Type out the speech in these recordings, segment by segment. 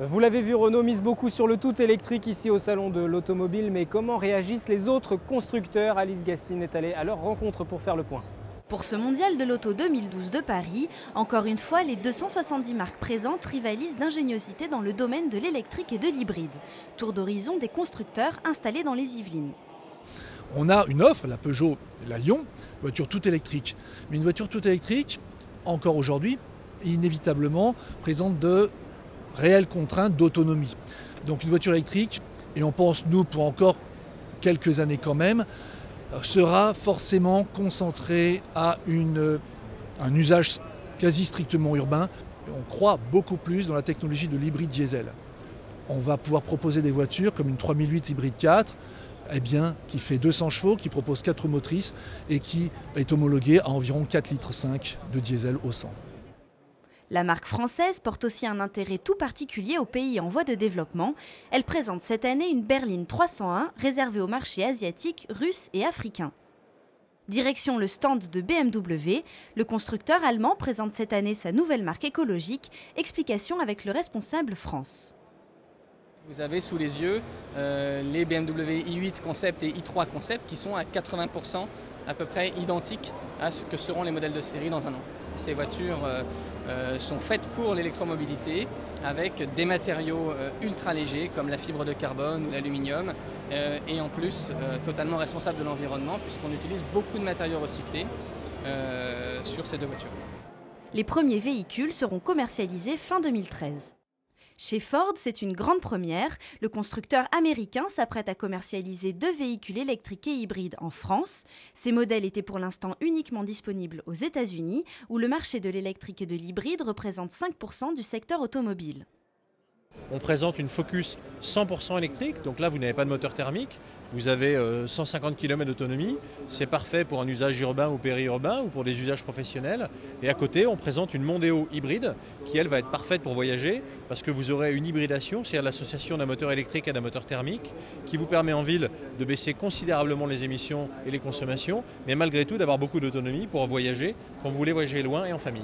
Vous l'avez vu, Renault mise beaucoup sur le tout électrique ici au Salon de l'Automobile, mais comment réagissent les autres constructeurs? Alice Gastine est allée à leur rencontre pour faire le point. Pour ce mondial de l'auto 2012 de Paris, encore une fois, les 270 marques présentes rivalisent d'ingéniosité dans le domaine de l'électrique et de l'hybride. Tour d'horizon des constructeurs installés dans les Yvelines. On a une offre, la Peugeot, la Lion, voiture toute électrique. Mais une voiture toute électrique, encore aujourd'hui, inévitablement présente de réelles contraintes d'autonomie. Donc une voiture électrique, et on pense nous pour encore quelques années quand même, sera forcément concentrée à un usage quasi strictement urbain. On croit beaucoup plus dans la technologie de l'hybride diesel. On va pouvoir proposer des voitures comme une 3008 hybride 4, qui fait 200 chevaux, qui propose 4 roues motrices et qui est homologuée à environ 4,5 litres de diesel au 100. La marque française porte aussi un intérêt tout particulier aux pays en voie de développement. Elle présente cette année une berline 301 réservée aux marchés asiatiques, russes et africains. Direction le stand de BMW, le constructeur allemand présente cette année sa nouvelle marque écologique. Explication avec le responsable France. Vous avez sous les yeux les BMW i8 Concept et i3 Concept qui sont à 80% à peu près identiques à ce que seront les modèles de série dans un an. Ces voitures sont faites pour l'électromobilité avec des matériaux ultra légers comme la fibre de carbone ou l'aluminium et en plus totalement responsables de l'environnement puisqu'on utilise beaucoup de matériaux recyclés sur ces deux voitures. Les premiers véhicules seront commercialisés fin 2013. Chez Ford, c'est une grande première. Le constructeur américain s'apprête à commercialiser 2 véhicules électriques et hybrides en France. Ces modèles étaient pour l'instant uniquement disponibles aux États-Unis, où le marché de l'électrique et de l'hybride représente 5% du secteur automobile. On présente une Focus 100% électrique, donc là vous n'avez pas de moteur thermique, vous avez 150 km d'autonomie, c'est parfait pour un usage urbain ou périurbain ou pour des usages professionnels. Et à côté on présente une Mondeo hybride qui elle va être parfaite pour voyager parce que vous aurez une hybridation, c'est-à-dire l'association d'un moteur électrique et d'un moteur thermique qui vous permet en ville de baisser considérablement les émissions et les consommations, mais malgré tout d'avoir beaucoup d'autonomie pour voyager quand vous voulez voyager loin et en famille.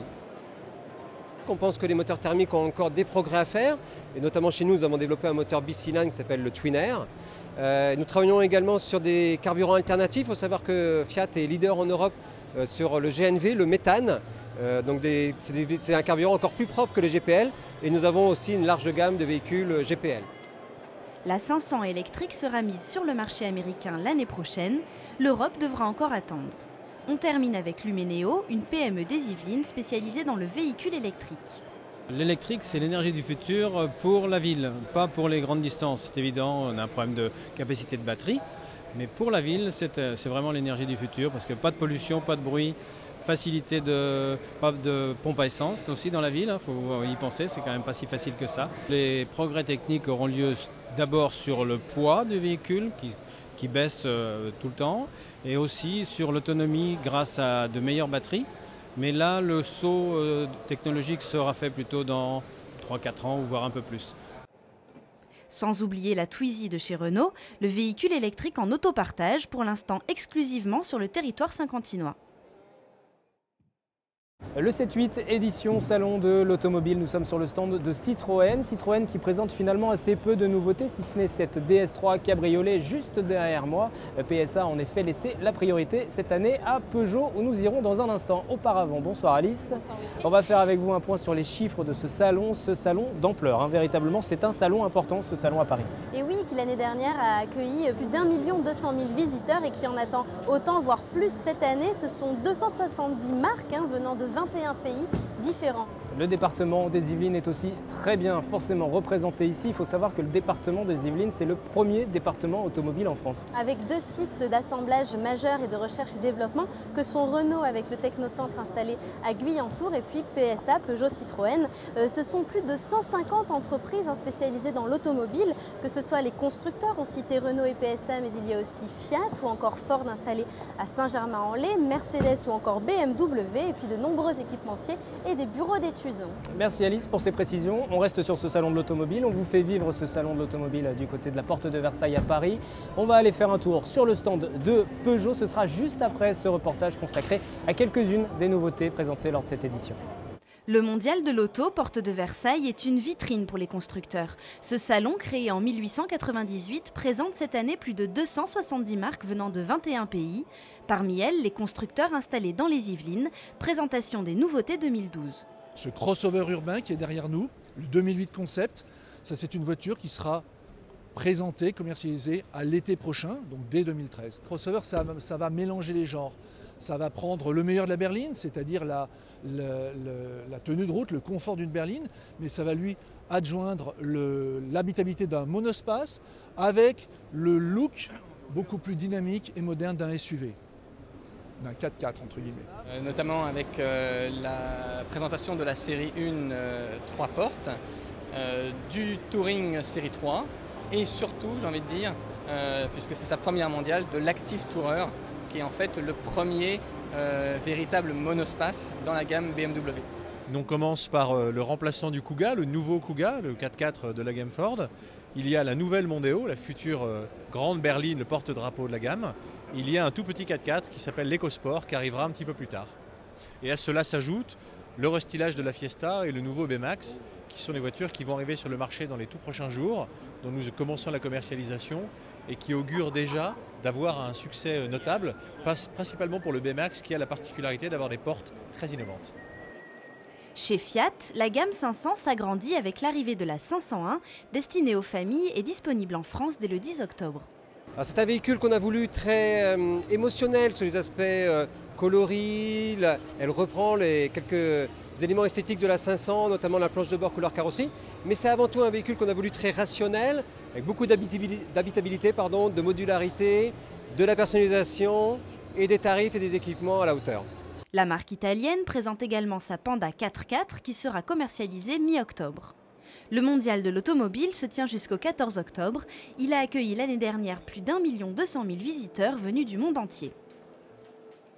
On pense que les moteurs thermiques ont encore des progrès à faire, et notamment chez nous, nous avons développé un moteur bicylindre qui s'appelle le Twin Air. Nous travaillons également sur des carburants alternatifs. Il faut savoir que Fiat est leader en Europe sur le GNV, le méthane. C'est un carburant encore plus propre que le GPL, et nous avons aussi une large gamme de véhicules GPL. La 500 électrique sera mise sur le marché américain l'année prochaine. L'Europe devra encore attendre. On termine avec Luménéo, une PME des Yvelines spécialisée dans le véhicule électrique. L'électrique, c'est l'énergie du futur pour la ville, pas pour les grandes distances. C'est évident, on a un problème de capacité de batterie, mais pour la ville, c'est vraiment l'énergie du futur parce que pas de pollution, pas de bruit, facilité pas de pompe à essence aussi dans la ville, il faut y penser, c'est quand même pas si facile que ça. Les progrès techniques auront lieu d'abord sur le poids du véhicule qui baisse tout le temps, et aussi sur l'autonomie grâce à de meilleures batteries. Mais là, le saut technologique sera fait plutôt dans 3-4 ans, ou voire un peu plus. Sans oublier la Twizy de chez Renault, le véhicule électrique en autopartage, pour l'instant exclusivement sur le territoire saint-quentinois. Le 7-8 édition Salon de l'Automobile, nous sommes sur le stand de Citroën. Citroën qui présente finalement assez peu de nouveautés, si ce n'est cette DS3 cabriolet juste derrière moi. PSA a en effet laissé la priorité cette année à Peugeot, où nous irons dans un instant. Auparavant, bonsoir Alice. Bonsoir, on va faire avec vous un point sur les chiffres de ce salon d'ampleur. Véritablement, c'est un salon important, ce salon à Paris. Et oui, qui l'année dernière a accueilli plus d'1 200 000 visiteurs et qui en attend autant, voire plus cette année. Ce sont 270 marques venant de 21 pays différents. Le département des Yvelines est aussi très bien forcément représenté ici. Il faut savoir que le département des Yvelines, c'est le premier département automobile en France. Avec 2 sites d'assemblage majeurs et de recherche et développement que sont Renault avec le Technocentre installé à Guyantour et puis PSA, Peugeot Citroën. Ce sont plus de 150 entreprises spécialisées dans l'automobile, que ce soit les constructeurs, on citait Renault et PSA, mais il y a aussi Fiat ou encore Ford installé à Saint-Germain-en-Laye, Mercedes ou encore BMW et puis de nombreux équipementiers et des bureaux d'études. Merci Alice pour ces précisions. On reste sur ce salon de l'automobile. On vous fait vivre ce salon de l'automobile du côté de la porte de Versailles à Paris. On va aller faire un tour sur le stand de Peugeot. Ce sera juste après ce reportage consacré à quelques-unes des nouveautés présentées lors de cette édition. Le mondial de l'auto, porte de Versailles, est une vitrine pour les constructeurs. Ce salon, créé en 1898, présente cette année plus de 270 marques venant de 21 pays. Parmi elles, les constructeurs installés dans les Yvelines. Présentation des nouveautés 2012. Ce crossover urbain qui est derrière nous, le 2008 Concept, ça c'est une voiture qui sera présentée, commercialisée à l'été prochain, donc dès 2013. Crossover, ça va mélanger les genres. Ça va prendre le meilleur de la berline, c'est-à-dire la tenue de route, le confort d'une berline, mais ça va lui adjoindre l'habitabilité d'un monospace avec le look beaucoup plus dynamique et moderne d'un SUV, d'un 4x4 entre guillemets. Notamment avec la présentation de la série 1 3 portes, du Touring série 3 et surtout, j'ai envie de dire, puisque c'est sa première mondiale, de l'Active Tourer, qui est en fait le premier véritable monospace dans la gamme BMW. On commence par le remplaçant du Kuga, le nouveau Kuga, le 4x4 de la gamme Ford. Il y a la nouvelle Mondeo, la future grande berline, le porte-drapeau de la gamme. Il y a un tout petit 4x4 qui s'appelle l'EcoSport, qui arrivera un petit peu plus tard. Et à cela s'ajoute le restylage de la Fiesta et le nouveau B-Max, qui sont les voitures qui vont arriver sur le marché dans les tout prochains jours, dont nous commençons la commercialisation et qui augurent déjà d'avoir un succès notable, principalement pour le B-Max qui a la particularité d'avoir des portes très innovantes. Chez Fiat, la gamme 500 s'agrandit avec l'arrivée de la 501, destinée aux familles et disponible en France dès le 10 octobre. C'est un véhicule qu'on a voulu très émotionnel sur les aspects coloris. Elle reprend quelques éléments esthétiques de la 500, notamment la planche de bord couleur carrosserie. Mais c'est avant tout un véhicule qu'on a voulu très rationnel, avec beaucoup d'habitabilité, de modularité, de la personnalisation et des tarifs et des équipements à la hauteur. La marque italienne présente également sa Panda 4x4 qui sera commercialisée mi-octobre. Le mondial de l'automobile se tient jusqu'au 14 octobre. Il a accueilli l'année dernière plus d'1 200 000 visiteurs venus du monde entier.